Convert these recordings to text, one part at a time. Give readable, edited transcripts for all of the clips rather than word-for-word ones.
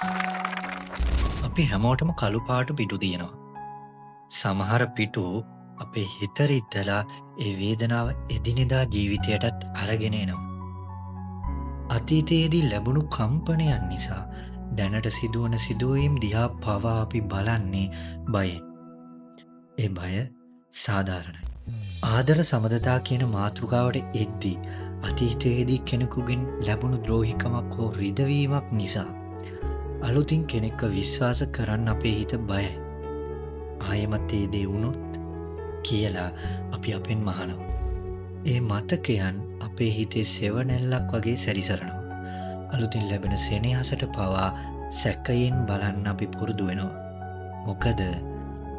අපි හැමෝටම කළු පාට පිටු තියෙනවා. සමහර පිටු අපේ හිත රිද්දලා ඒ වේදනාව එදිනෙදා ජීවිතයටත් අරගෙන එනවා. අතීතයේදී ලැබුණු කම්පනයන් නිසා දැනට සිදුවන සිදුවීම් දිහා පවා අපි බලන්නේ බයෙන්. ඒ බය සාධාරණයි. ආදර සබඳතා කියන මාතෘකාවට එද්දී අතීතයේදී කෙනෙකුගෙන් ලැබුණු ද්‍රෝහිකමක් හෝ රිදවීමක් නිසා අලුතින් කෙනෙක්ව විශ්වාස කරන්න අපේ හිත බයයි. ආයෙමත් ඒ දේ වුණොත් කියලා අපි අපෙන් මහනවා. ඒ මතකයන් අපේ හිතේ සෙවණැල්ලක් වගේ සැරිසරනවා. අලුතින් ලැබෙන සෙනෙහසට පවා සැකයෙන් බලන්න අපි පුරුදු වෙනවා. මොකද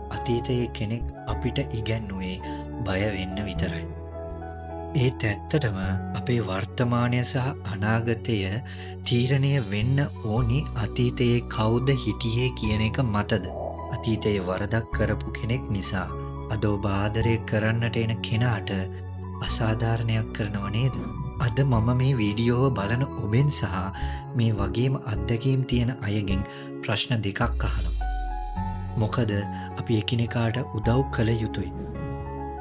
අතීතයේ කෙනෙක් අපිට ඉගැන්නුවේ බය වෙන්න විතරයි. ඒත් ඇත්තටම අපේ වර්තමානය සහ අනාගතය තීරණය වෙන්න ඕනි අතීතයේ කවුද හිටියේ කියන එක මතද. අතීතයේ වරදක් කරපු කෙනෙක් නිසා අද ඔබ ආදරය කරන්නට එන කෙනාට අසාධාරණයක් කරනව නේද? අද මම මේ වීඩියෝව බලන ඔබෙන් සහ මේ වගේම අත්දැකීම් තියෙන අයගෙන් ප්‍රශ්න දෙකක් අහනවා. මොකද අපි එකිනෙකාට උදව් කළ යුතුයි.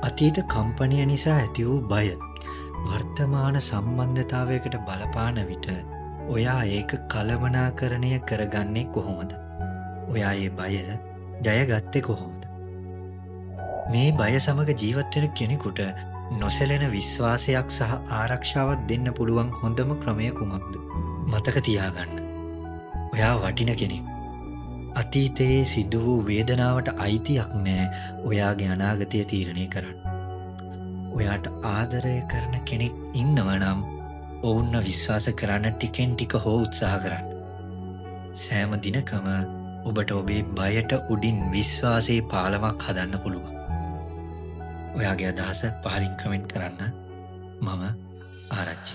අතීත කම්පනය නිසා ඇති වූ බය වර්තමාන සම්බන්ධතාවයකට බලපාන විට ඔයා ඒක කළමනාකරණය කරගන්නේ කොහොමද? ඔයා ඒ බය ජයගත්තේ කොහොමද? මේ බය සමග ජීවත් වෙන කෙනෙකුට නොසැලෙන විශ්වාසයක් සහ ආරක්ෂාවක් දෙන්න පුළුවන් හොඳම ක්‍රමය කුමක්ද? මතක තියාගන්න. ඔයා වටින කෙනෙක්. අතීතයේ සිදු වූ වේදනාවට අයිතියක් නෑ ඔයාගේ අනාගතය තීරණය කරන්න. ඔයාට ආදරය කරන කෙනෙක් ඉන්නවනම් ඔවුන්ව විශ්වාස කරන්න ටිකෙන් ටික හෝ උත්සාහ කරන්න. සෑම දිනකම ඔබට ඔබේ බයට උඩින් විශ්වාසයේ පාලමක් හදන්න පුළුවන්. ඔයාගේ අදහස පහලින් කමෙන්ට් කරන්න. මම ආරච්චි.